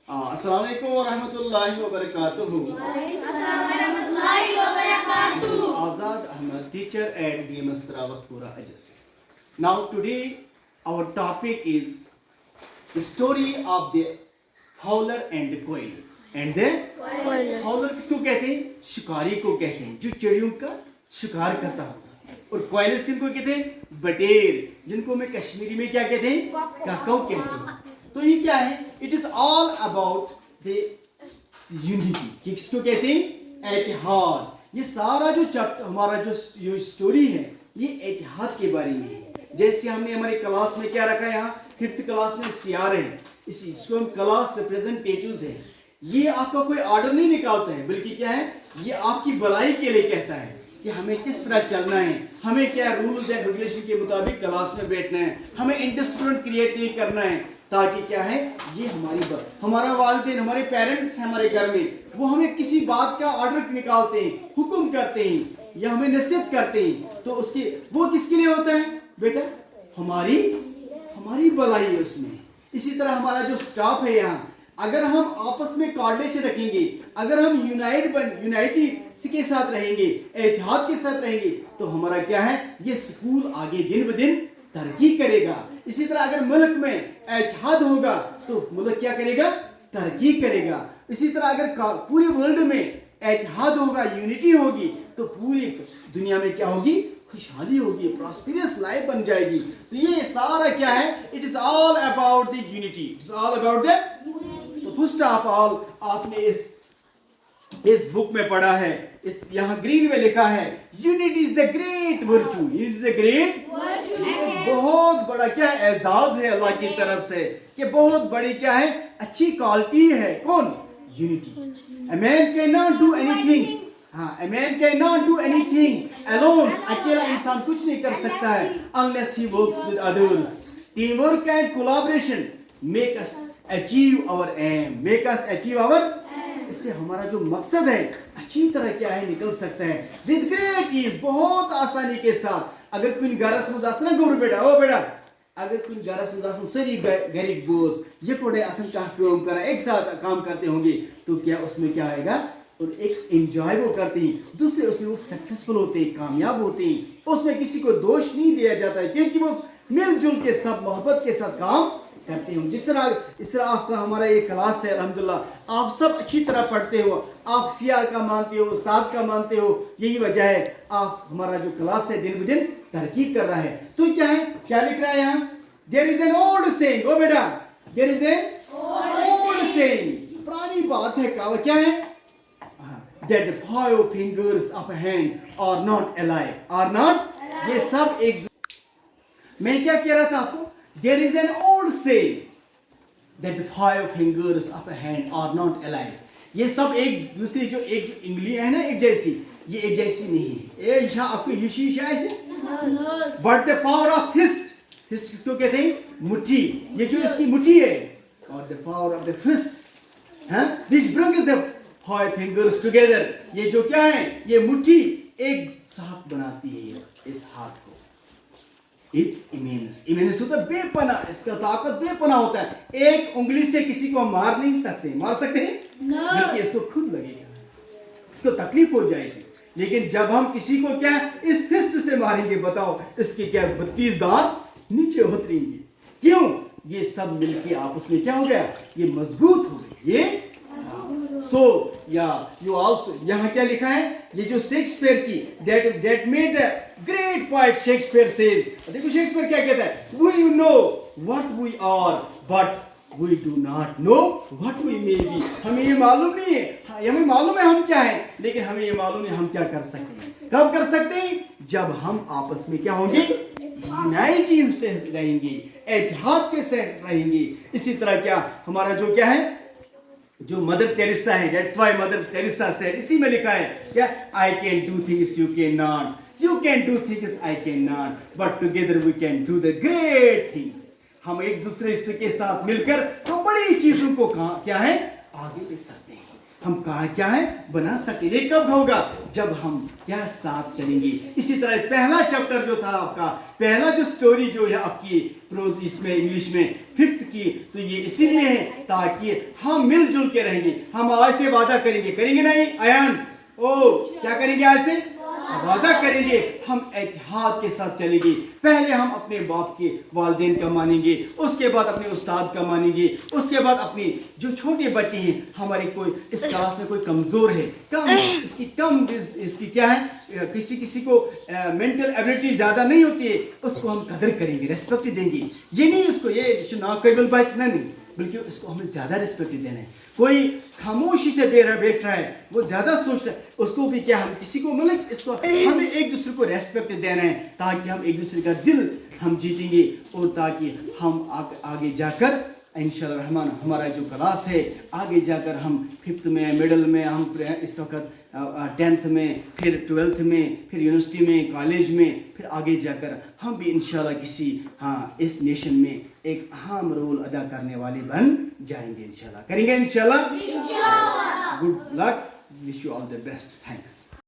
अस्सलाम वालेकुम व रहमतुल्लाहि व बरकातुहू. Azad Ahmed, teacher at BMS Rawatpura Ajaz. Now today our topic is the story of the fowler and the quails. And the fowler किसको कहते हैं? शिकारी को कहते हैं, जो चिड़ियों का शिकार करता होगा. और quails किनको कहते हैं? बटेर, जिनको मैं कश्मीरी में क्या कहते हैं? काकौ कहते हैं. तो ये क्या है? It is all about the unity. किसको कहते हैं? एतिहाद. ये सारा जो चैप्टर हमारा जो स्टोरी है ये एतिहाद के बारे में है. जैसे हमने हमारे क्लास में क्या रखा है, यहाँ 5th क्लास में सियार है, इसको हम क्लास रिप्रेजेंटेटिव्स है. ये आपका कोई ऑर्डर नहीं निकालता है, बल्कि क्या है, ये आपकी भलाई के लिए कहता है कि हमें किस तरह चलना है, हमें क्या रूल्स एंड रेगुलेशन के मुताबिक क्लास में बैठना है, हमें इंडिसिप्लिन क्रिएट नहीं करना है, ताकि क्या है, ये हमारा वालिदैन, हमारे पेरेंट्स हैं हमारे घर में, वो हमें किसी बात का ऑर्डर निकालते हैं, हुक्म करते हैं या हमें नसीहत करते हैं, तो उसके वो किसके लिए होता है बेटा? हमारी भलाई है उसमें. इसी तरह हमारा जो स्टाफ है यहाँ, अगर हम आपस में कोऑर्डिनेशन रखेंगे, अगर हम यूनाइटी के साथ रहेंगे, एतिहाद के साथ रहेंगे, तो हमारा क्या है, ये स्कूल आगे दिन ब दिन तरक्की करेगा. इसी तरह अगर मुल्क में एतिहाद होगा तो मुल्क क्या करेगा? तरक्की करेगा. इसी तरह अगर पूरे वर्ल्ड में एतिहाद होगा, यूनिटी होगी, तो पूरी दुनिया में क्या होगी? खुशहाली होगी, प्रॉस्पेरस लाइफ बन जाएगी. तो ये सारा क्या है? It is all about the unity. It's all about the. तो फर्स्ट ऑफ ऑल आपने इस बुक में पढ़ा है, इस यहाँ ग्रीन में लिखा है, unity is the great virtue. Unity is the great virtue. बहुत बड़ा क्या एजाज है अल्लाह की तरफ से कि बहुत बड़ी क्या है, अच्छी क्वालिटी है. कौन? Unity. A man cannot do anything. A man cannot do anything alone. अकेला इंसान कुछ नहीं कर सकता है unless he works with others. Teamwork and collaboration make us achieve our aim. Make us achieve our. इससे हमारा जो मकसद है अच्छी तरह क्या है, निकल सकता है. With great ease, बहुत आसानी के साथ. अगर कोई गरस मुजासना गोर बेटा, ओ बेटा, अगर कोई गरस मुजासन सरी गरीब बोझ ये कोड़े असन का काम करा, एक साथ काम करते होंगे, तो क्या उसमें क्या आएगा? और एक एंजॉय वो करते हैं, दूसरे उसमें वो सक्सेसफुल होते हैं, कामयाब होते हैं. उसमें किसी को दोष नहीं दिया जाता है, क्योंकि वो मिलजुल के सब मोहब्बत के साथ काम करते हो. इस तरह आपका हमारा ये क्लास है, अल्हम्दुलिल्लाह आप सब अच्छी तरह पढ़ते हो, आप सियार का मानते हो, साथ का मानते हो. यही वजह है आप हमारा जो क्लास है दिन ब दिन तरक्की कर रहा है. तो क्या है, क्या लिख रहा है यहाँ? There is an old saying. ओ बेटा, there is an old saying. पुरानी बात है, क्या है? that the five fingers of a hand are not alike. Are not? ये सब एक. मैं क्या कह रहा था आपको? There is an old saying that the five fingers of a hand are not alike. ये सब एक दूसरी जो इंगली है ना, एक जैसी, ये एक जैसी नहीं है. ये यहाँ आपको ये शीशा ऐसे. But the power of fist. Fist किसको कहते हैं? मुट्ठी. ये जो इसकी मुट्ठी है, और the power of the fist, which brings the five fingers together. ये जो क्या है, ये मुट्ठी एक साथ बनाती है इस हाथ को. It's immense. Immense होता है बेपना, इसका ताकत बेपना होता है. एक उंगली से किसी को मार नहीं सकते. मार सकते हैं? बल्कि इसको खुद लगेगा, इसको तकलीफ हो जाएगी. लेकिन जब हम किसी को क्या इस फिस्ट से मारेंगे, बताओ इसके क्या 32 दांत नीचे उतरेंगे. क्यों? ये सब मिलके आपस में क्या हो गया, ये मजबूत हो गए. ये So, yeah, you also, यहाँ क्या लिखा है, ये जो शेक्सपियर की that made the great poet Shakespeare says. देखो शेक्सपियर क्या कहता है? We know what we are, but we do not know what we may be. हमें ये मालूम नहीं है, हमें मालूम है हम क्या हैं, लेकिन हमें ये मालूम नहीं हम क्या कर सकते हैं. कब कर सकते हैं? जब हम आपस में क्या होंगे, यूनाइटी से रहेंगे, एतिहाद के साथ रहेंगे. इसी तरह क्या हमारा जो क्या है, जो मदर टेरेसा है, that's why mother Teresa said, इसी में लिखा है क्या, I can do things you cannot, you can do things I cannot, but together we can do the great things. हम एक दूसरे के साथ मिलकर हम बड़ी चीजों को क्या है, आगे ले सकते हैं. हम कहा क्या है बना सकते। ये कब होगा जब हम क्या साथ चलेंगे। इसी तरह पहला चैप्टर जो था आपका, पहला जो स्टोरी जो है आपकी प्रोज इसमें इंग्लिश में 5th की, तो ये इसीलिए है ताकि हम मिलजुल के रहेंगे। हम आज से वादा करेंगे नहीं अयान? क्या करेंगे आज से? वादा करेंगे हम इत्तेहाद के साथ चलेंगे। पहले हम अपने बाप के वालिदैन का मानेंगे, उसके बाद अपने उस्ताद का मानेंगे, उसके बाद अपने जो छोटे बच्चे हैं, हमारे कोई इस क्लास में कोई कमज़ोर है, इसकी क्या है, किसी को मेंटल एबिलिटी ज़्यादा नहीं होती है, उसको हम कदर करेंगे, रेस्पेक्ट देंगे। ये नहीं उसको ये नाकेबल बैठ नहीं, बल्कि उसको हमें ज़्यादा रिस्पेक्ट देना है। कोई खामोशी से बैठ रहा है, वो ज़्यादा सोच रहा है, उसको भी क्या हम किसी को मतलब इसको हमें एक दूसरे को रेस्पेक्ट देना है ताकि हम एक दूसरे का दिल हम जीतेंगे और ताकि हम आगे जाकर इंशाअल्लाह रहमान हमारा जो क्लास है आगे जाकर हम 5th में, मिडल में, हम इस वक्त 10th में, फिर 12th में, फिर यूनिवर्सिटी में, कॉलेज में, फिर आगे जाकर हम भी इंशाअल्लाह किसी इस नेशन में एक अहम रोल अदा करने वाले बन जाएंगे। इंशाअल्लाह करेंगे इंशाअल्लाह। Good luck, wish you all the best, thanks.